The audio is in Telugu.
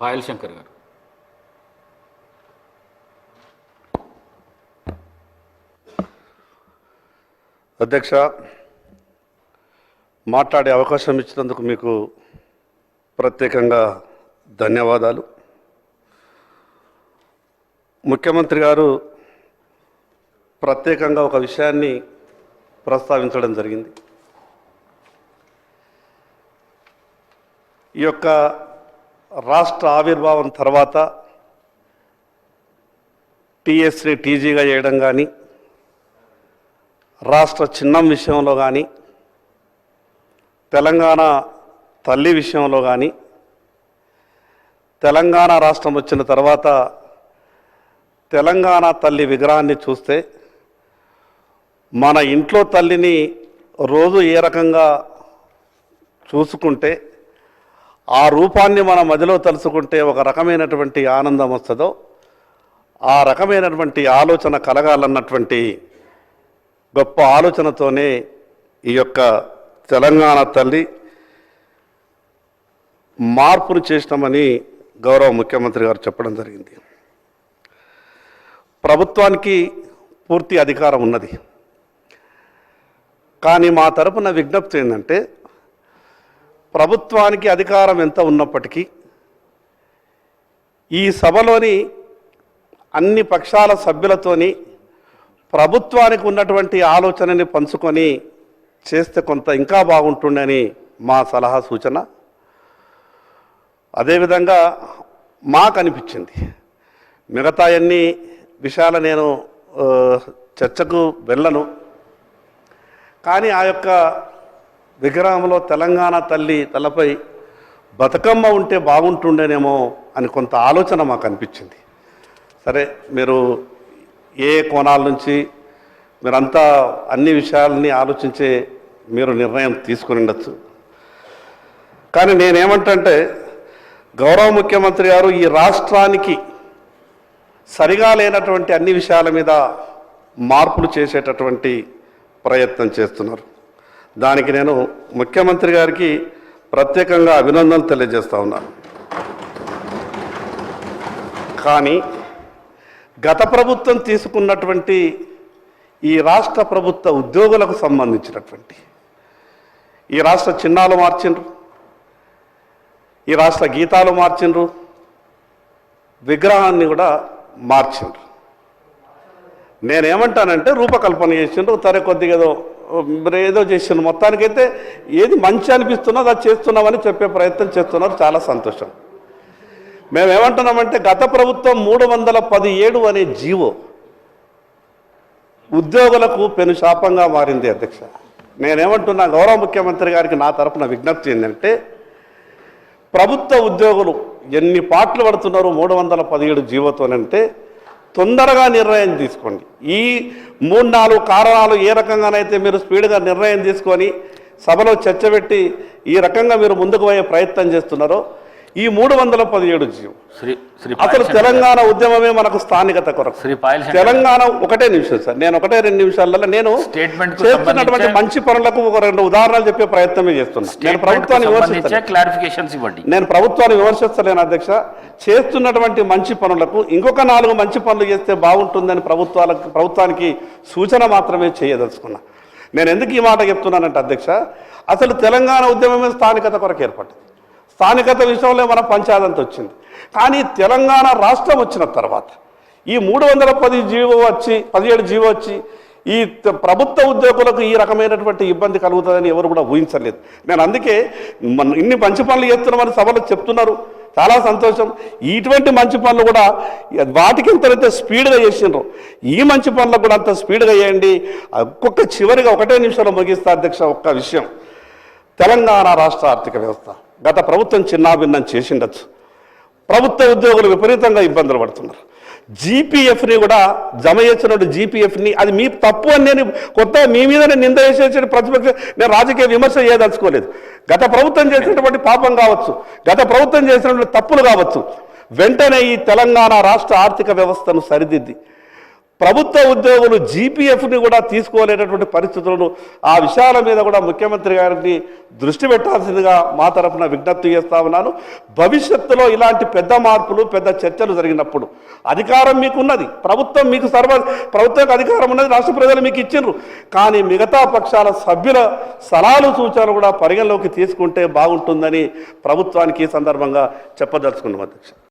పాయల్ శంకర్ గారు. అధ్యక్ష, మాట్లాడే అవకాశం ఇచ్చినందుకు మీకు ప్రత్యేకంగా ధన్యవాదాలు. ముఖ్యమంత్రి గారు ప్రత్యేకంగా ఒక విషయాన్ని ప్రస్తావించడం జరిగింది. ఈ యొక్క రాష్ట్ర ఆవిర్భావం తర్వాత టీఎస్ని టీజీగా చేయడం కానీ, రాష్ట్ర చిహ్నం విషయంలో కానీ, తెలంగాణ తల్లి విషయంలో కానీ, తెలంగాణ రాష్ట్రం వచ్చిన తర్వాత తెలంగాణ తల్లి విగ్రహాన్ని చూస్తే మన ఇంట్లో తల్లిని రోజు ఏ రకంగా చూసుకుంటే ఆ రూపాన్ని మన మదిలో తలుచుకుంటే ఒక రకమైనటువంటి ఆనందం వస్తుందో ఆ రకమైనటువంటి ఆలోచన కలగాలన్నటువంటి గొప్ప ఆలోచనతోనే ఈ యొక్క తెలంగాణ తల్లి మార్పును చేసినామని గౌరవ ముఖ్యమంత్రి గారు చెప్పడం జరిగింది. ప్రభుత్వానికి పూర్తి అధికారం ఉన్నది. కానీ మా తరపున విజ్ఞప్తి ఏంటంటే, ప్రభుత్వానికి అధికారం ఎంత ఉన్నప్పటికీ ఈ సభలోని అన్ని పక్షాల సభ్యులతోని ప్రభుత్వానికి ఉన్నటువంటి ఆలోచనని పంచుకొని చేస్తే కొంత ఇంకా బాగుంటుండని మా సలహా సూచన. అదేవిధంగా మాకు అనిపించింది, మిగతా అన్ని విషయాలు నేను చర్చకు వెళ్ళను, కానీ ఆ యొక్క విగ్రహంలో తెలంగాణ తల్లి తలపై బతుకమ్మ ఉంటే బాగుంటుండేనేమో అని కొంత ఆలోచన మాకు అనిపించింది. సరే, మీరు ఏ కోణాల నుంచి మీరంతా అన్ని విషయాలని ఆలోచించే మీరు నిర్ణయం తీసుకుని ఉండొచ్చు. కానీ నేనేమంటే, గౌరవ ముఖ్యమంత్రి గారు ఈ రాష్ట్రానికి సరిగా లేనటువంటి అన్ని విషయాల మీద మార్పులు చేసేటటువంటి ప్రయత్నం చేస్తున్నారు. దానికి నేను ముఖ్యమంత్రి గారికి ప్రత్యేకంగా అభినందనలు తెలియజేస్తా ఉన్నాను. కానీ గత ప్రభుత్వం తీసుకున్నటువంటి ఈ రాష్ట్ర ప్రభుత్వ ఉద్యోగులకు సంబంధించినటువంటి ఈ రాష్ట్ర చిహ్నాలు మార్చిండ్రు, ఈ రాష్ట్ర గీతాలు మార్చిండ్రు, విగ్రహాన్ని కూడా మార్చిండ్రు. నేనేమంటానంటే, రూపకల్పన చేసిండ్రు, తరే కొద్దిగా ఏదో చేసిండ్రు. మొత్తానికైతే ఏది మంచి అనిపిస్తున్నదో అది చేస్తున్నామని చెప్పే ప్రయత్నం చేస్తున్నారు. చాలా సంతోషం. మేమేమంటున్నామంటే, గత ప్రభుత్వం 317 అనే జీవో ఉద్యోగులకు పెను శాపంగా మారింది. అధ్యక్ష, నేనేమంటున్నా, గౌరవ ముఖ్యమంత్రి గారికి నా తరపున విజ్ఞప్తి ఏంటంటే, ప్రభుత్వ ఉద్యోగులు ఎన్ని పాటలు పడుతున్నారు 317 జీవోతోనంటే తొందరగా నిర్ణయం తీసుకోండి. ఈ 3-4 కారణాలు ఏ రకంగానైతే మీరు స్పీడ్గా నిర్ణయం తీసుకొని సభలో చర్చ పెట్టి ఈ రకంగా మీరు ముందుకు పోయే ప్రయత్నం చేస్తున్నారో, ఈ 317 జీవో అసలు తెలంగాణ ఉద్యమమే మనకు స్థానికత కొరకు. తెలంగాణ ఒకటే నిమిషం సార్, నేను 1-2 నిమిషాలలో నేను చేస్తున్నటువంటి మంచి పనులకు ఒక 2 ఉదాహరణలు చెప్పే ప్రయత్నమే చేస్తున్నా. నేను ప్రభుత్వాన్ని విమర్శిస్తలేను అధ్యక్ష. చేస్తున్నటువంటి మంచి పనులకు ఇంకొక 4 మంచి పనులు చేస్తే బాగుంటుందని ప్రభుత్వానికి సూచన మాత్రమే చేయదలుచుకున్నా. నేను ఎందుకు ఈ మాట చెప్తున్నానంటే అధ్యక్ష, అసలు తెలంగాణ ఉద్యమమే స్థానికత కొరకు ఏర్పడింది. స్థానికత విషయంలో మన పంచాయతీ వచ్చింది. కానీ తెలంగాణ రాష్ట్రం వచ్చిన తర్వాత ఈ 317 జీవో వచ్చి ఈ ప్రభుత్వ ఉద్యోగులకు ఈ రకమైనటువంటి ఇబ్బంది కలుగుతుందని ఎవరు కూడా ఊహించలేదు. నేను అందుకే ఇన్ని మంచి పనులు చేస్తున్నామని సభలో చెప్తున్నారు, చాలా సంతోషం. ఇటువంటి మంచి పనులు కూడా వాటికి ఎంతైతే స్పీడ్గా చేసినారో ఈ మంచి పనులకు కూడా అంత స్పీడ్గా చేయండి. ఒక్కొక్క చివరిగా 1 నిమిషంలో ముగిస్తా అధ్యక్ష. ఒక్క విషయం, తెలంగాణ రాష్ట్ర ఆర్థిక వ్యవస్థ గత ప్రభుత్వం చిన్నాభిన్నం చేసిండొచ్చు. ప్రభుత్వ ఉద్యోగులు విపరీతంగా ఇబ్బందులు పడుతున్నారు. జీపీఎఫ్ని కూడా జమ చేసినట్టు జీపీఎఫ్ని అది మీ తప్పు అని నేను కొత్త మీ మీదనే నింద చేసే ప్రతిపక్ష నేను రాజకీయ విమర్శ చేయదలుచుకోలేదు. గత ప్రభుత్వం చేసినటువంటి పాపం కావచ్చు, గత ప్రభుత్వం చేసినటువంటి తప్పులు కావచ్చు, వెంటనే ఈ తెలంగాణ రాష్ట్ర ఆర్థిక వ్యవస్థను సరిదిద్ది ప్రభుత్వ ఉద్యోగులు జీపీఎఫ్ని కూడా తీసుకోలేనటువంటి పరిస్థితులను ఆ విషయాల మీద కూడా ముఖ్యమంత్రి గారిని దృష్టి పెట్టాల్సిందిగా మా తరఫున విజ్ఞప్తి చేస్తా ఉన్నాను. భవిష్యత్తులో ఇలాంటి పెద్ద మార్పులు పెద్ద చర్చలు జరిగినప్పుడు అధికారం మీకున్నది, ప్రభుత్వం అధికారం ఉన్నది, రాష్ట్ర ప్రజలు మీకు ఇచ్చిండ్రు. కానీ మిగతా పక్షాల సభ్యుల సలహాలు సూచనలు కూడా పరిగణలోకి తీసుకుంటే బాగుంటుందని ప్రభుత్వానికి ఈ సందర్భంగా చెప్పదలుచుకున్నాం అధ్యక్ష.